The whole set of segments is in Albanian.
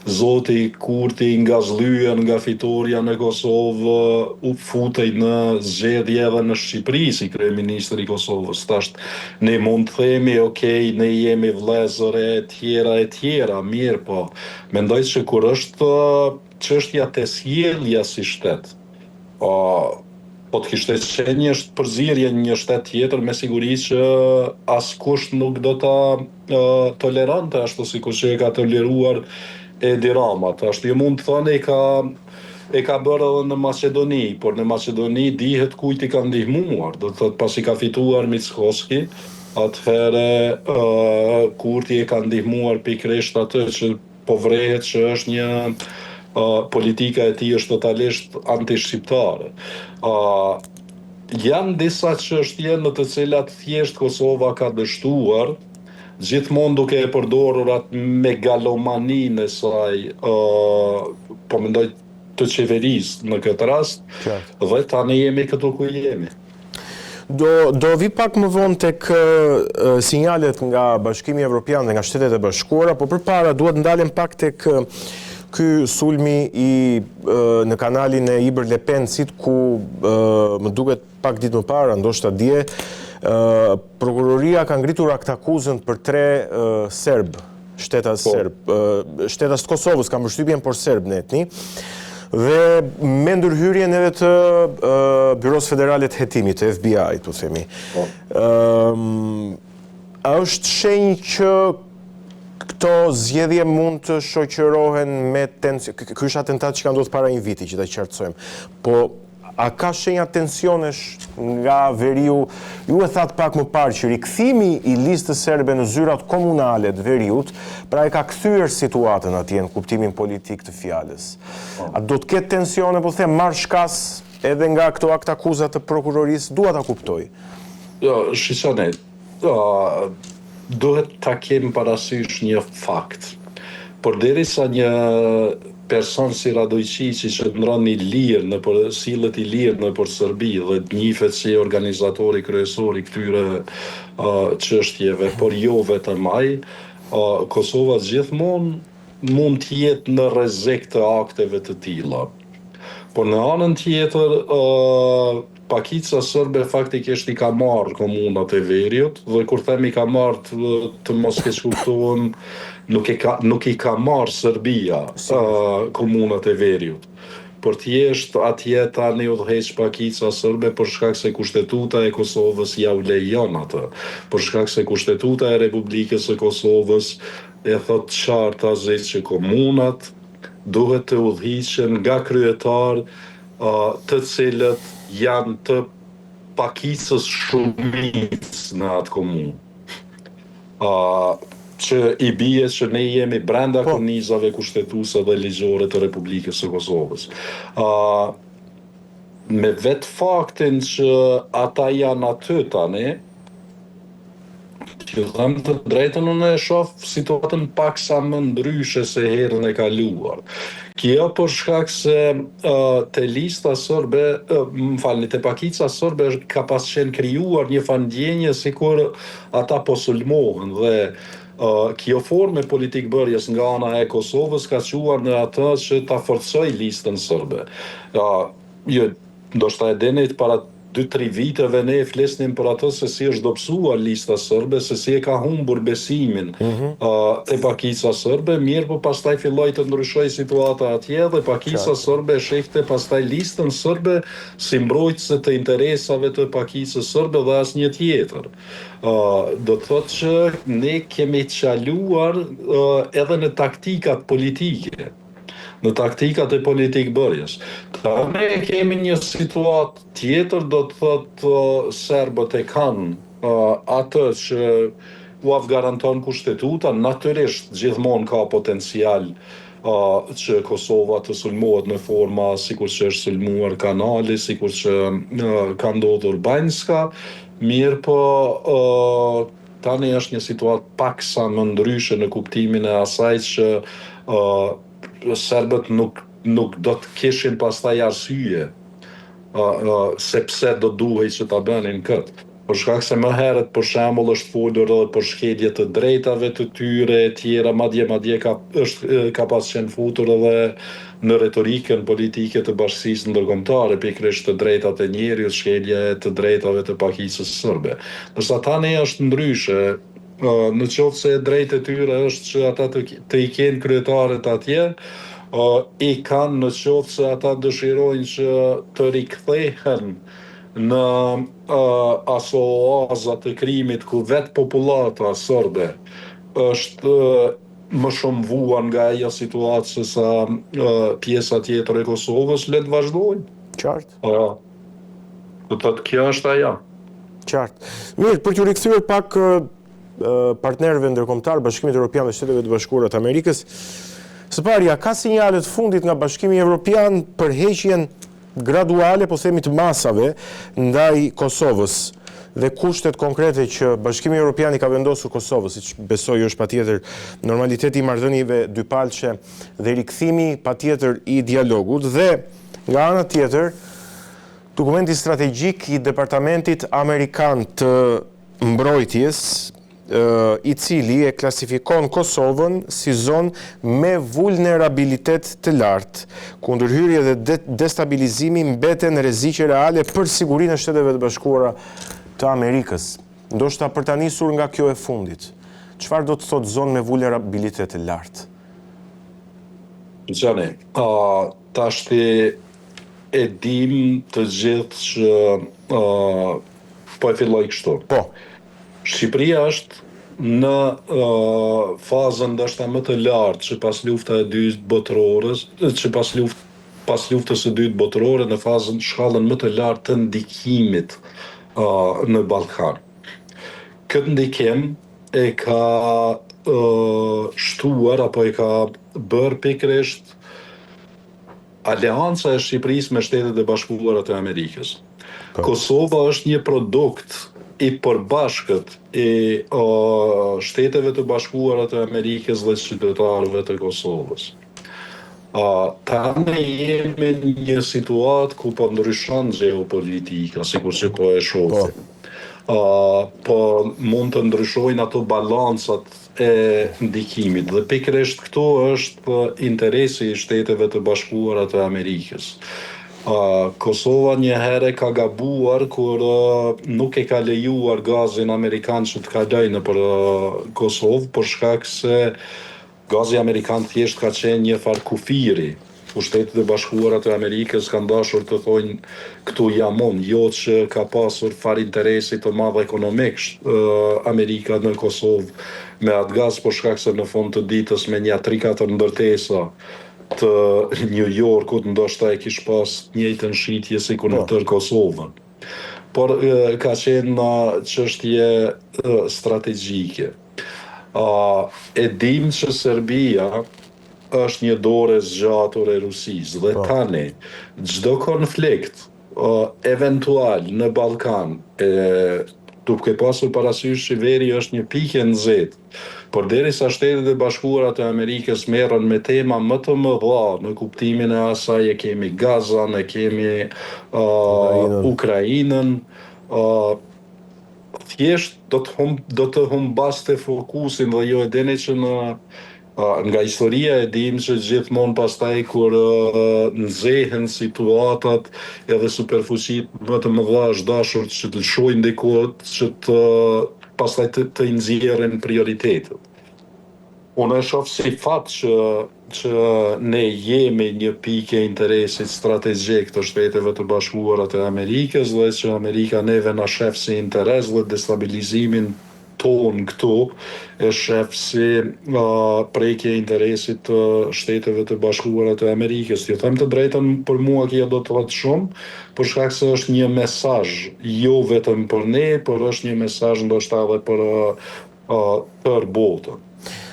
zoti Kurti nga zlyen nga fitoria në Kosovë u futej në zgjedhje edhe në Shqipëri si kryeministri i Kosovës. Tash ne mund të themi, okay, ne jemi vëllezër e tjera, mirë, po mendoj se kur është çështja të sjellja si shtet, po të kishte qenë një përzierje një shtet tjetër, me siguri që askush nuk do ta tolerante ashtu sikur që e ka toleruar Edi Rama. Ashtu ju mund të thoni e ka bërë edhe në Macedoni, por në Macedoni dihet kujt i ka ndihmuar. Do të thotë pasi ka fituar Mickoski, atëherë Kurti e ka ndihmuar pikërisht atë që po vrehet që është një politika e tij është totalisht anti-shqiptare. Janë disa çështje në të cilat thjesht Kosova ka dështuar, gjithmonë duke e përdorur atë megalomaninë e saj, po mendoj të qeverisë në këtë rast, dhe tani jemi këtu ku jemi. Do vi pak më vonë tek sinjalet nga Bashkimi Evropian dhe nga Shtetet e Bashkuara, po përpara duhet ndalem pak tek ky sulmi në kanalin e Iber Lepencit, ku më duket pak ditë më para, ndoshta dje, prokuroria ka ngritur aktakuzën për 3 serb, shtetas të Kosovës, kam përshtypjen, por serb në etni, dhe me ndërhyrjen edhe të Byros Federale të Hetimit, të FBI, të themi. A është shenjë që këto zgjedhje mund të shoqërohen me tension? Ky është atentat që ka ndodhur para një viti, që ta qartësojmë. Po a ka shenja tensionesh nga veriu? Ju e thatë pak më parë që rikthimi i listës serbe në zyrat komunale të veriut, pra e ka kthyer situatën atje në kuptimin politik të fjalës. A do të ketë tensione, po them, marrë shkas edhe nga këto aktakuzat të prokurorisë? Dua ta kuptoj. Jo, shqisane, duhet ta kemi parasysh një fakt. Por derisa një person si Radojqiqi që ndron i lirë sillet i lirë nëpër Serbi dhe njihet si organizatori kryesor i këtyre çështjeve, por jo vetëm ai, Kosova gjithmonë mund të jetë në rrezik të akteve të tilla. Por në anën tjetër, pakica serbe faktikisht i ka marrë komunat e veriut, dhe kur themi ka marrë të mos keq kuptohen, nuk i ka marrë Serbia komunat e veriut. Por thjesht atje tani udhëheq pakica serbe për shkak se kushtetuta e Kosovës ja u lejon atë. Për shkak se kushtetuta e Republikës së Kosovës e thot qartë që komunat duhet të udhëhiqen nga kryetar të cilët janë të pakicës shumicë në atë komunë. Që i bie që ne jemi brenda kornizave kushtetuese dhe ligjore të Republikës së Kosovës. Me vetë faktin që ata janë aty tani, që them të drejtën, unë e shoh situatën pak sa më ndryshe se herën e kaluar. Kjo për shkak se te lista serbe, te pakica serbe ka pas qenë krijuar një ndjenje sikur ata po sulmohen, dhe kjo formë politik bërjes nga ana e Kosovës ka quar në atë që ta forcoj listën serbe. Ndoshta e dini, para 2-3 viteve ne flesnim për atë se si është dobësuar lista serbe, se si e ka humbur besimin te pakica serbe, mirë, po pastaj filloi të ndryshoj situata atje dhe pakica serbe shehte pastaj listën serbe si mbrojtëse të interesave të pakicës serbe dhe asnjë tjetër. Do të thotë që ne kemi çaluar edhe në taktikat politike, në taktikat e politik bërjes. Ne kemi një situatë tjetër, do të thotë serbët e kanë atë që u afgaranton kushtetuta, natyrisht gjithmonë ka potencial që Kosova të sulmohet në forma sikur që është sulmuar Kanali, sikur që ka ndodhur Banjska, mirë, po tani është një situatë paksa më ndryshe në kuptimin e asaj që serbët nuk do të kishin pastaj arsye sepse do duhej që ta bënin këtë. Për shkak se më herët për shembull është folur edhe për shkelje të drejtave të tyre e tjera, madje ka pas qenë futur edhe në retorikën politike të bashkisë ndërkombëtare, pikërisht të drejtat e njeriut, shkelja e të drejtave të pakicës sërbe. Ndërsa tani është ndryshe, në qoftë se e drejtë e tyre është që ata të i kenë kryetarët atje, i kanë në qoftë se ata dëshirojnë që të rikthehen në aso oazat të krimit ku vetë populata sërbe është më shumë vuan nga ajo situatë se sa pjesa tjetër e Kosovës, le të vazhdojnë. Qartë. Do të thotë kjo është ajo. Qartë. Mirë, për t'ju rikthyer pak partnerëve ndërkombëtar, Bashkimit Evropian dhe Shteteve të Bashkuara të Amerikës, së pari, ka sinjale të fundit nga Bashkimi Evropian për heqjen graduale, po themi të masave, ndaj Kosovës dhe kushtet konkrete që Bashkimi Evropian i ka vendosur Kosovës, siç besoj është patjetër normaliteti i marrëdhënieve dypalçe dhe rikthimi patjetër i dialogut dhe nga ana tjetër dokumenti strategjik i Departamentit Amerikan të Mbrojtjes i cili e klasifikon Kosovën si zonë me vulnerabilitet të lartë, ku ndërhyrje dhe destabilizimi mbeten rreziqe reale për sigurinë e Shteteve të Bashkuara të Amerikës. Ndoshta për ta nisur nga kjo e fundit, çfarë do të thotë zonë me vulnerabilitet të lartë? Gjane, tashti e dim të gjithë që po e filloj kështu. Po. Shqipëria është në fazën ndoshta më të lartë që pas lufta e dytë botërore, që pas luftës së dytë botërore në fazën shkallën më të lartë të ndikimit në Ballkan. Këtë ndikim e ka shtuar apo e ka bërë pikërisht aleanca e Shqipërisë me Shtetet e Bashkuara të Amerikës. Kosova është një produkt i përbashkët i Shteteve të Bashkuara të Amerikës dhe qytetarëve të Kosovës. Tani jemi në një situatë ku po ndryshon geopolitika, sikur që po e shohim. Po mund të ndryshojnë ato balancat e ndikimit dhe pikërisht këtu është interesi i Shteteve të Bashkuara të Amerikës. Kosova një herë ka gabuar kur nuk e ka lejuar gazin amerikan që të kalojë nëpër Kosovë, për shkak se gazi amerikan thjesht ka qenë një farë kufiri. Shtetet e Bashkuara të Amerikës kanë dashur të thonë këtu jam unë, jo që ka pasur far interesi të madh ekonomik Amerika në Kosovë me atë gaz, për shkak se në fund të ditës me një 3-4 ndërtesa të New Yorkut ndoshta e kish pas njëjtën shitje si kur në tërë Kosovën. Por ka qenë çështje strategjike. E dim që Serbia është një dorë e zgjatur e Rusisë dhe tani çdo konflikt eventual në Ballkan duke pasur parasysh që veri është një pikë e nxehtë, por derisa Shtetet e Bashkuara të Amerikës merren me tema më të mëdha në kuptimin e asaj, e kemi Gazan, e kemi Ukrainën, thjesht do të humbaste fokusin dhe jo e dini që nga historia e dim që gjithmonë pastaj kur nxehen situatat edhe superfuqit më të mëdha është dashur që të lëshojnë dikot që të pastaj të nxjerrin prioritetet. Unë e shoh si fat që ne jemi një pikë e interesit strategjik të Shteteve të Bashkuara të Amerikës dhe që Amerika neve na shef si interes dhe destabilizimin ton këtu e shef si prekje interesit të Shteteve të Bashkuara të Amerikës. Ju them të drejtën, për mua kjo do të thotë shumë, për shkak se është një mesazh jo vetëm për ne, por është një mesazh ndoshta edhe për botën.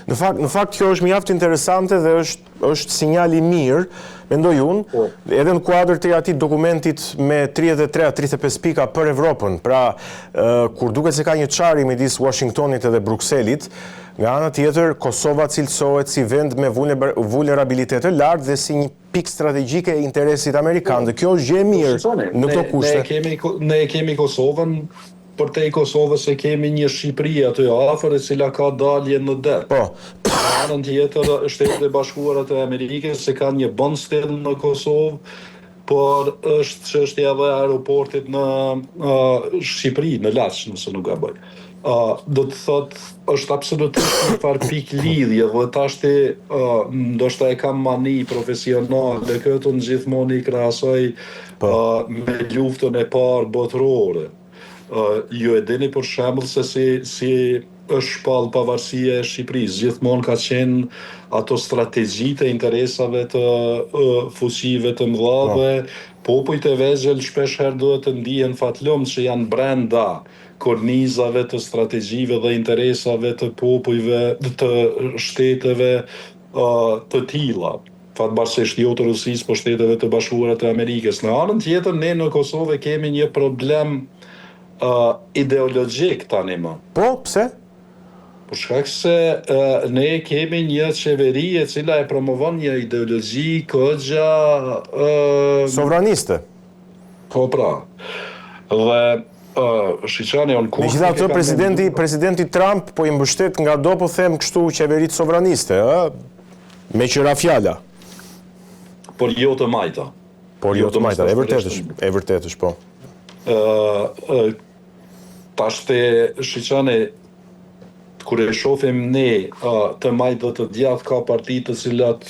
Në fakt kjo është mjaft interesante dhe është sinjal i mirë, mendoj unë, edhe në kuadër të atij dokumentit me 33-35 pika për Evropën, pra kur duket se ka një çari midis Washingtonit edhe Brukselit, nga ana tjetër Kosova cilësohet si vend me vulnerabilitet të lartë dhe si një pikë strategjike e interesit amerikan. Dhe kjo është gjë e mirë në këto kushte. Ne kemi Kosovën për te i Kosovës se kemi një Shqipëri aty afër e cila ka dalje në det. Po, Anën tjetër, Shtetet e Bashkuara të Amerikës se kanë një bandstill në Kosovë, por është çështja edhe e aeroportit në Shqipëri, në Laç, nëse nuk gaboj. Do të thot, është absolutisht një farë pikë lidhje dhe tashti ndoshta e kam mani profesionale këtu në gjithmonë i krahasoj me luftën e parë botërore. Ju e dini për shembull se si është shpall pavarësia e Shqipërisë. Gjithmonë ka qenë ato strategjitë e interesave të fuqive të mëdha dhe popujt e vegjël shpesh herë duhet të ndihen fatlum që janë brenda kornizave të strategjive dhe interesave të popujve të shteteve të tilla. Fatbarësisht jo të Rusisë, por Shteteve të Bashkuara të Amerikës. Në anën tjetër, ne në Kosovë kemi një problem ideologjik tani më. po, pse? Për shkak se ne kemi një qeveri e cila e promovon një ideologji këgja Sovraniste. po pra. Dhe shiqani on kur Megjithatë, presidenti Trump po i mbështet nga do po them kështu qeveritë sovraniste, me qëra fjala. por jo të majta. Por jo të majta, e vërtet është, po. Tashte shiqani kur e shohim ne të majtë dhe të djathtë ka parti të cilat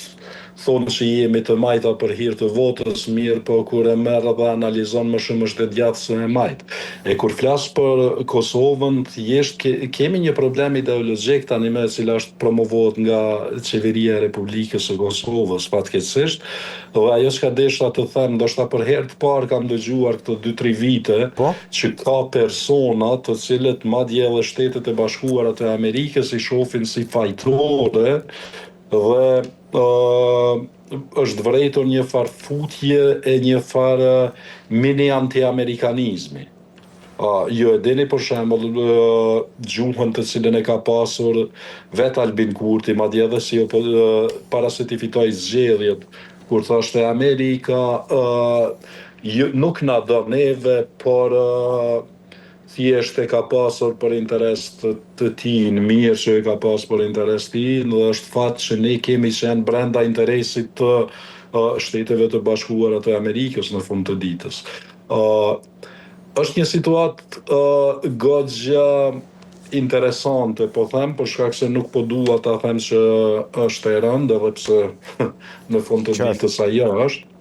thonë që jemi të majta për hir të votës, mirë, po kur e merr dhe analizon më shumë është e djathtë se e majtë. E kur flas për Kosovën, thjesht kemi një problem ideologjik tani me e cila është promovohet nga qeveria e Republikës së Kosovës, fatkeqësisht. Dhe ajo çka desha të them, ndoshta për herë të parë kam dëgjuar këto 2-3 vite që ka persona të cilët madje edhe Shtetet e Bashkuara të Amerikës i shohin si fajtrore dhe është vërejtur një farë futje e një farë mini anti-amerikanizmi. Ju e dini për shembull gjuhën të cilën e ka pasur vetë Albin Kurti, madje edhe si para se t'i fitoj zgjedhjet, kur thoshte Amerika nuk na do neve, por thjesht e ka pasur për interes të tij, mirë që e ka pasur për interes të tij, dhe është fat që ne kemi qenë brenda interesit të Shteteve të Bashkuara të Amerikës në fund të ditës. Është një situatë goxha interesante, po them, për shkak se nuk po dua ta them që është e rëndë, edhe pse në fund të ditës ajo është.